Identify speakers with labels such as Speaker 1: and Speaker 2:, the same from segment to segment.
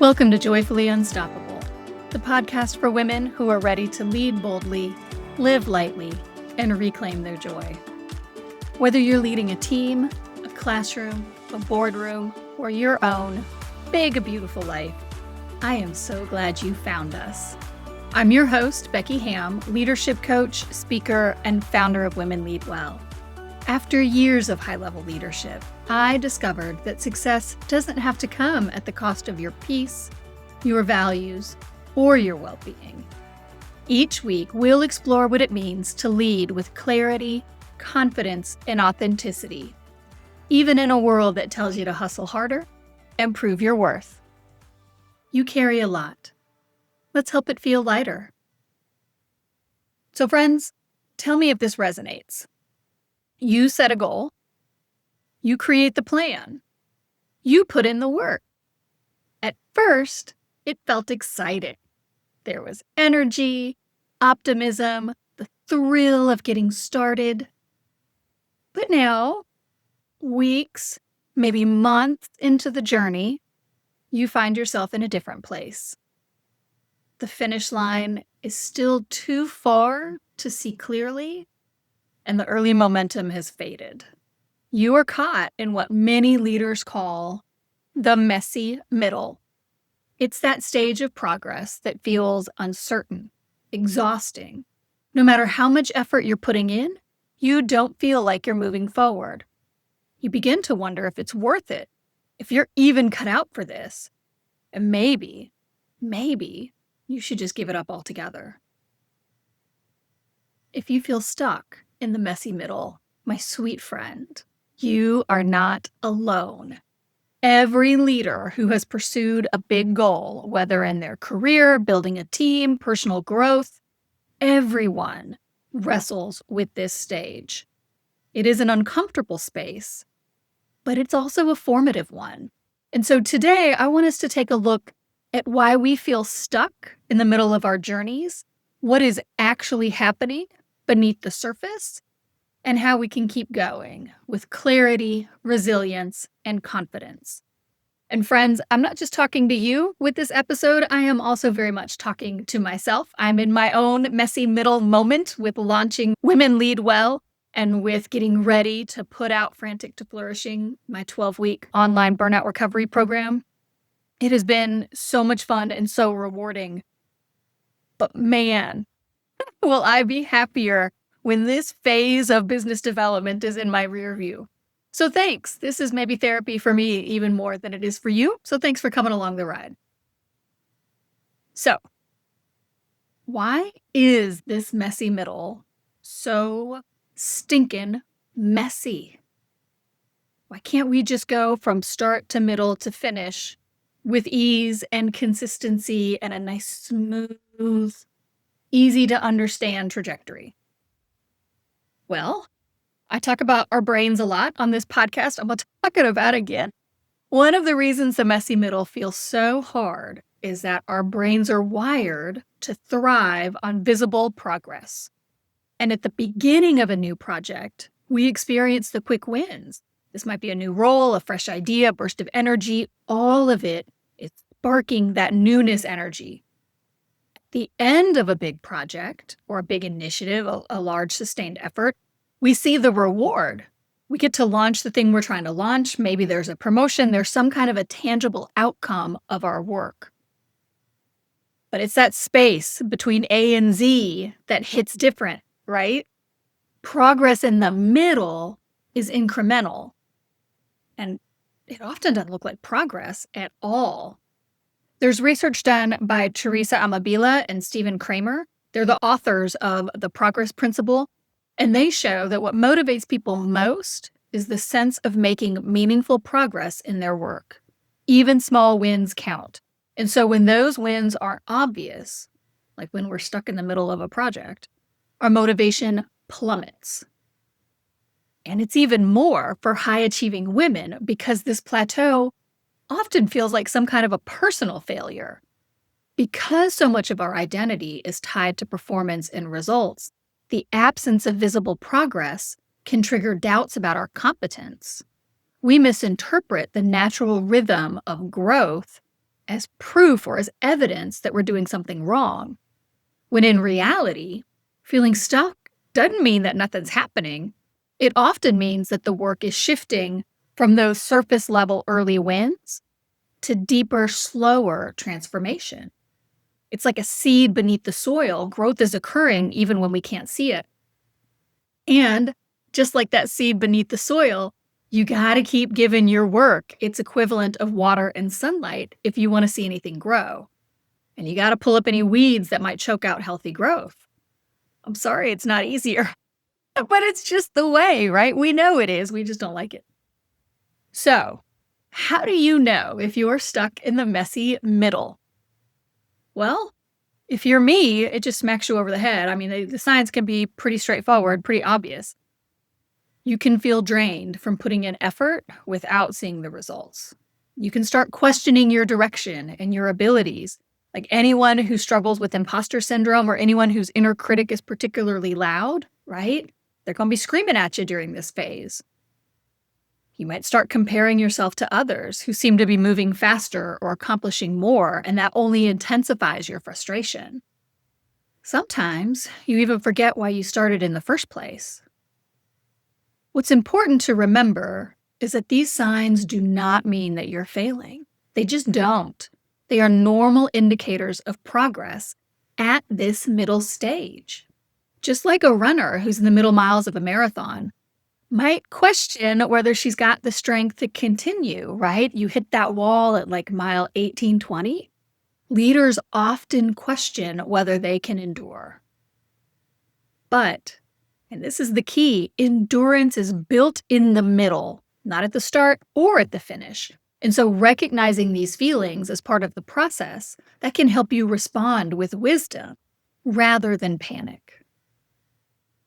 Speaker 1: Welcome to Joyfully Unstoppable, the podcast for women who are ready to lead boldly, live lightly, and reclaim their joy. Whether you're leading a team, a classroom, a boardroom, or your own big, beautiful life, I am so glad you found us. I'm your host, Becky Hamm, leadership coach, speaker, and founder of Women Lead Well. After years of high-level leadership, I discovered that success doesn't have to come at the cost of your peace, your values, or your well-being. Each week, we'll explore what it means to lead with clarity, confidence, and authenticity, even in a world that tells you to hustle harder and prove your worth. You carry a lot. Let's help it feel lighter. So friends, tell me if this resonates. You set a goal. You create the plan. You put in the work. At first, it felt exciting. There was energy, optimism, the thrill of getting started. But now, weeks, maybe months into the journey, you find yourself in a different place. The finish line is still too far to see clearly, and the early momentum has faded. You are caught in what many leaders call the messy middle. It's that stage of progress that feels uncertain, exhausting. No matter how much effort you're putting in, you don't feel like you're moving forward. You begin to wonder if it's worth it, if you're even cut out for this. And maybe you should just give it up altogether. If you feel stuck in the messy middle, my sweet friend, you are not alone. Every leader who has pursued a big goal, whether in their career, building a team, personal growth, everyone wrestles with this stage. It is an uncomfortable space, but it's also a formative one. And so today, I want us to take a look at why we feel stuck in the middle of our journeys, what is actually happening beneath the surface, and how we can keep going with clarity, resilience, and confidence. And friends, I'm not just talking to you with this episode, I am also very much talking to myself. I'm in my own messy middle moment with launching Women Lead Well and with getting ready to put out Frantic to Flourishing, my 12-week online burnout recovery program. It has been so much fun and so rewarding. But man, will I be happier when this phase of business development is in my rear view. So thanks. This is maybe therapy for me even more than it is for you. So thanks for coming along the ride. So why is this messy middle so stinking messy? Why can't we just go from start to middle to finish with ease and consistency and a nice, smooth, easy to understand trajectory? Well, I talk about our brains a lot on this podcast. I'm going to talk about it again. One of the reasons the messy middle feels so hard is that our brains are wired to thrive on visible progress. And at the beginning of a new project, we experience the quick wins. This might be a new role, a fresh idea, a burst of energy. All of it is sparking that newness energy. The end of a big project or a big initiative, a large sustained effort, we see the reward. We get to launch the thing we're trying to launch. Maybe there's a promotion. There's some kind of a tangible outcome of our work. But it's that space between A and Z that hits different, right? Progress in the middle is incremental. And it often doesn't look like progress at all. There's research done by Teresa Amabila and Stephen Kramer. They're the authors of The Progress Principle, and they show that what motivates people most is the sense of making meaningful progress in their work. Even small wins count. And so when those wins aren't obvious, like when we're stuck in the middle of a project, our motivation plummets. And it's even more for high-achieving women because this plateau often feels like some kind of a personal failure. Because so much of our identity is tied to performance and results, the absence of visible progress can trigger doubts about our competence. We misinterpret the natural rhythm of growth as proof or as evidence that we're doing something wrong. When in reality, feeling stuck doesn't mean that nothing's happening. It often means that the work is shifting from those surface level early wins to deeper, slower transformation. It's like a seed beneath the soil. Growth is occurring even when we can't see it. And just like that seed beneath the soil, you got to keep giving your work its equivalent of water and sunlight if you want to see anything grow. And you got to pull up any weeds that might choke out healthy growth. I'm sorry, it's not easier, but it's just the way, right? We know it is. We just don't like it. So, how do you know if you're stuck in the messy middle? Well, if you're me, it just smacks you over the head. I mean, the signs can be pretty straightforward, pretty obvious. You can feel drained from putting in effort without seeing the results. You can start questioning your direction and your abilities. Like anyone who struggles with imposter syndrome or anyone whose inner critic is particularly loud, right? They're going to be screaming at you during this phase. You might start comparing yourself to others who seem to be moving faster or accomplishing more, and that only intensifies your frustration. Sometimes you even forget why you started in the first place. What's important to remember is that these signs do not mean that you're failing. They just don't. They are normal indicators of progress at this middle stage. Just like a runner who's in the middle miles of a marathon might question whether she's got the strength to continue, right? You hit that wall at like mile 18-20. Leaders often question whether they can endure. But, and this is the key, endurance is built in the middle, not at the start or at the finish. And so recognizing these feelings as part of the process, that can help you respond with wisdom rather than panic.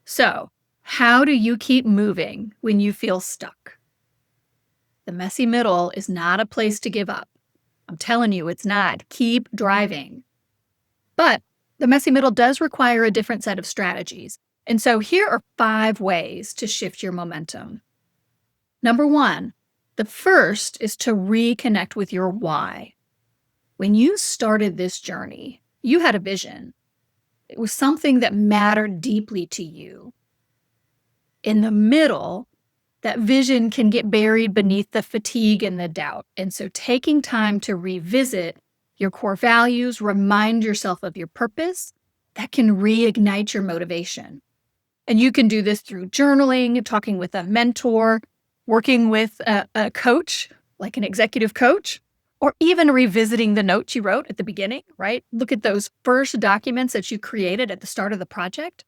Speaker 1: So, how do you keep moving when you feel stuck? The messy middle is not a place to give up. I'm telling you, it's not. Keep driving. But the messy middle does require a different set of strategies. And so here are 5 ways to shift your momentum. Number 1, the first is to reconnect with your why. When you started this journey, you had a vision. It was something that mattered deeply to you. In the middle, that vision can get buried beneath the fatigue and the doubt. And so taking time to revisit your core values, remind yourself of your purpose, that can reignite your motivation. And you can do this through journaling, talking with a mentor, working with a coach, like an executive coach, or even revisiting the notes you wrote at the beginning, right? Look at those first documents that you created at the start of the project.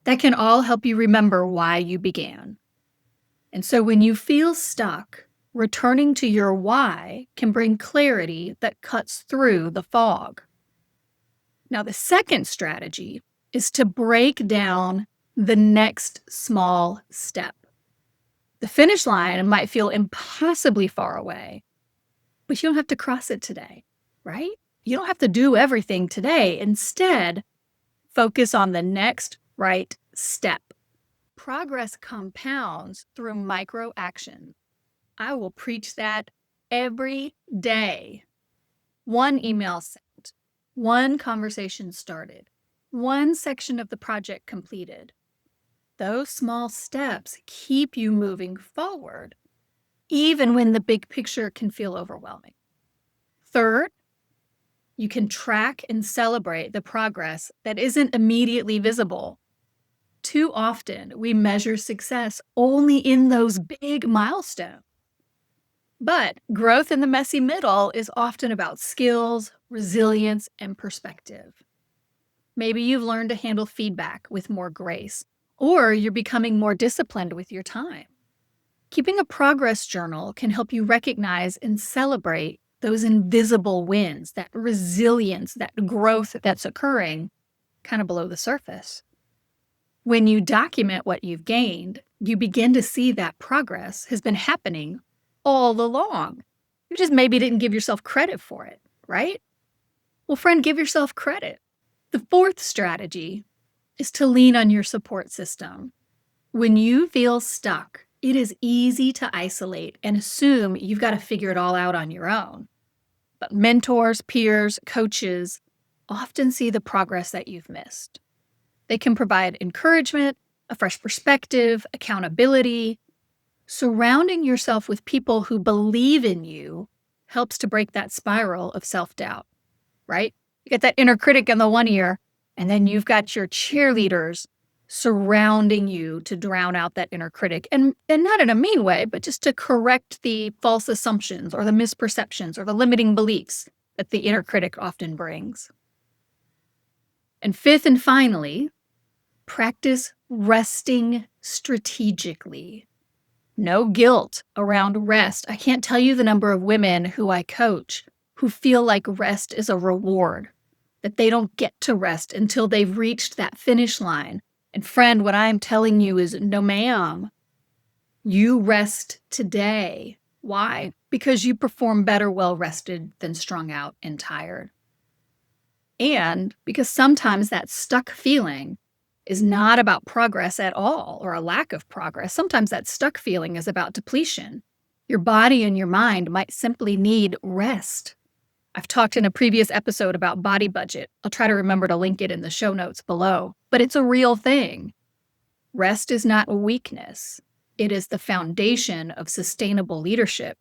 Speaker 1: That can all help you remember why you began. And so when you feel stuck, returning to your why can bring clarity that cuts through the fog. Now, the second strategy is to break down the next small step. The finish line might feel impossibly far away, but you don't have to cross it today, right? You don't have to do everything today. Instead, focus on the next right step. Progress compounds through micro action. I will preach that every day. 1 email sent, 1 conversation started, 1 section of the project completed. Those small steps keep you moving forward, even when the big picture can feel overwhelming. Third, you can track and celebrate the progress that isn't immediately visible. Too often, we measure success only in those big milestones. But growth in the messy middle is often about skills, resilience, and perspective. Maybe you've learned to handle feedback with more grace, or you're becoming more disciplined with your time. Keeping a progress journal can help you recognize and celebrate those invisible wins, that resilience, that growth that's occurring kind of below the surface. When you document what you've gained, you begin to see that progress has been happening all along. You just maybe didn't give yourself credit for it, right? Well, friend, give yourself credit. The 4th strategy is to lean on your support system. When you feel stuck, it is easy to isolate and assume you've got to figure it all out on your own. But mentors, peers, coaches often see the progress that you've missed. They can provide encouragement, a fresh perspective, accountability. Surrounding yourself with people who believe in you helps to break that spiral of self-doubt, right? You get that inner critic in the one ear, and then you've got your cheerleaders surrounding you to drown out that inner critic. And not in a mean way, but just to correct the false assumptions or the misperceptions or the limiting beliefs that the inner critic often brings. And fifth and finally, practice resting strategically. No guilt around rest. I can't tell you the number of women who I coach who feel like rest is a reward, that they don't get to rest until they've reached that finish line. And friend, what I'm telling you is no, ma'am. You rest today. Why? Because you perform better well rested than strung out and tired. And because sometimes that stuck feeling is not about progress at all or a lack of progress. Sometimes that stuck feeling is about depletion. Your body and your mind might simply need rest. I've talked in a previous episode about body budget. I'll try to remember to link it in the show notes below, but it's a real thing. Rest is not a weakness. It is the foundation of sustainable leadership.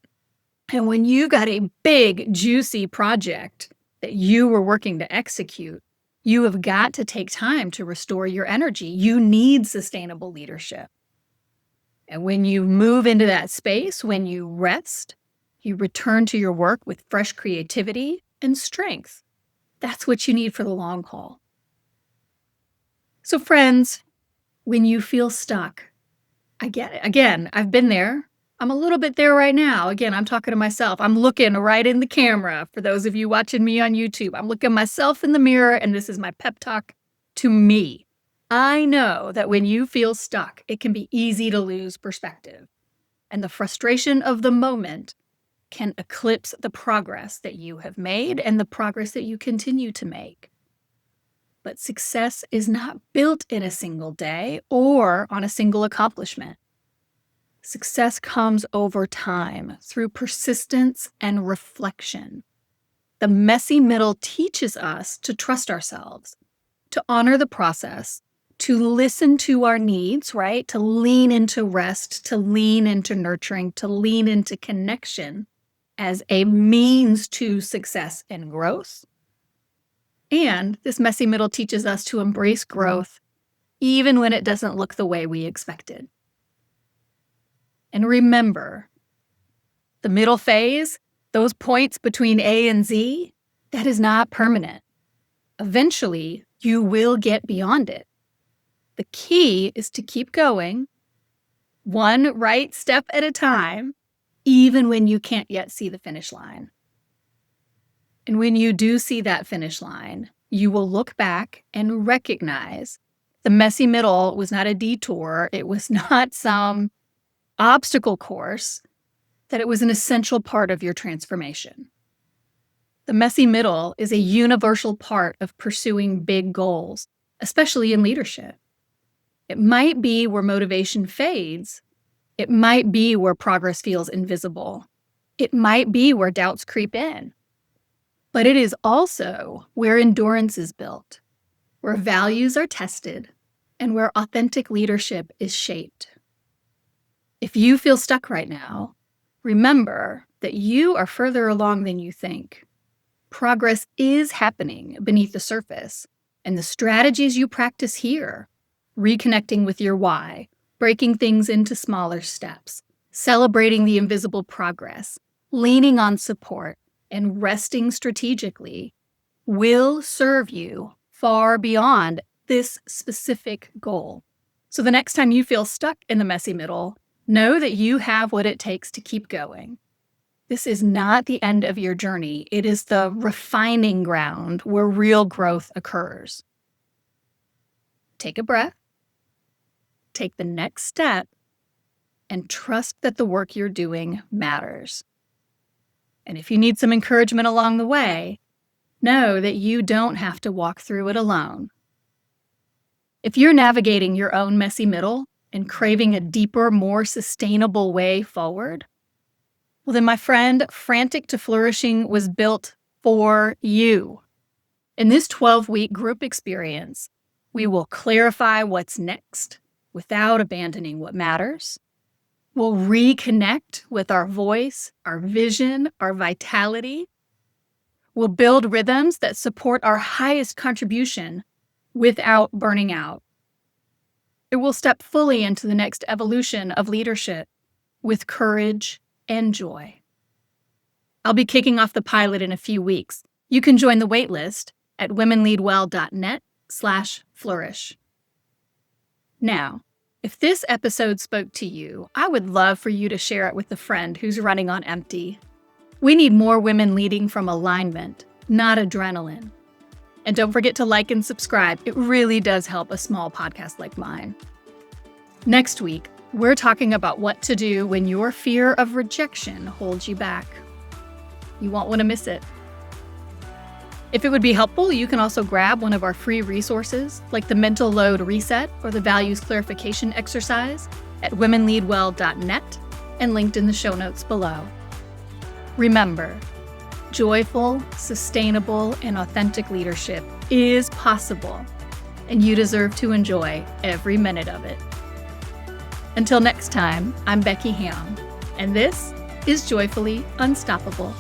Speaker 1: And when you got a big, juicy project that you were working to execute, you have got to take time to restore your energy. You need sustainable leadership. And when you move into that space, when you rest, you return to your work with fresh creativity and strength. That's what you need for the long haul. So friends, when you feel stuck, I get it. Again, I've been there. I'm a little bit there right now. Again, I'm talking to myself. I'm looking right in the camera. For those of you watching me on YouTube, I'm looking myself in the mirror, and this is my pep talk to me. I know that when you feel stuck, it can be easy to lose perspective, and the frustration of the moment can eclipse the progress that you have made and the progress that you continue to make. But success is not built in a single day or on a single accomplishment. Success comes over time through persistence and reflection. The messy middle teaches us to trust ourselves, to honor the process, to listen to our needs, right? To lean into rest, to lean into nurturing, to lean into connection as a means to success and growth. And this messy middle teaches us to embrace growth even when it doesn't look the way we expected. And remember, the middle phase, those points between A and Z, that is not permanent. Eventually, you will get beyond it. The key is to keep going, one right step at a time, even when you can't yet see the finish line. And when you do see that finish line, you will look back and recognize the messy middle was not a detour. It was not some obstacle course, that it was an essential part of your transformation. The messy middle is a universal part of pursuing big goals, especially in leadership. It might be where motivation fades. It might be where progress feels invisible. It might be where doubts creep in. But it is also where endurance is built, where values are tested, and where authentic leadership is shaped. If you feel stuck right now, remember that you are further along than you think. Progress is happening beneath the surface, and the strategies you practice here, reconnecting with your why, breaking things into smaller steps, celebrating the invisible progress, leaning on support, and resting strategically, will serve you far beyond this specific goal. So the next time you feel stuck in the messy middle, know that you have what it takes to keep going. This is not the end of your journey. It is the refining ground where real growth occurs. Take a breath, take the next step, and trust that the work you're doing matters. And if you need some encouragement along the way, know that you don't have to walk through it alone. If you're navigating your own messy middle and craving a deeper, more sustainable way forward, Well, then, my friend, Frantic to Flourishing was built for you. In this 12-week group experience, we will clarify what's next without abandoning what matters. We'll reconnect with our voice, our vision, our vitality. We'll build rhythms that support our highest contribution without burning out. It will step fully into the next evolution of leadership with courage and joy. I'll be kicking off the pilot in a few weeks. You can join the waitlist at womenleadwell.net/flourish. Now, if this episode spoke to you, I would love for you to share it with a friend who's running on empty. We need more women leading from alignment, not adrenaline. And don't forget to like and subscribe. It really does help a small podcast like mine. Next week, we're talking about what to do when your fear of rejection holds you back. You won't want to miss it. If it would be helpful, you can also grab one of our free resources, like the Mental Load Reset or the Values Clarification Exercise, at womenleadwell.net and linked in the show notes below. Remember, joyful, sustainable, and authentic leadership is possible, and you deserve to enjoy every minute of it. Until next time, I'm Becky Hamm, and this is Joyfully Unstoppable.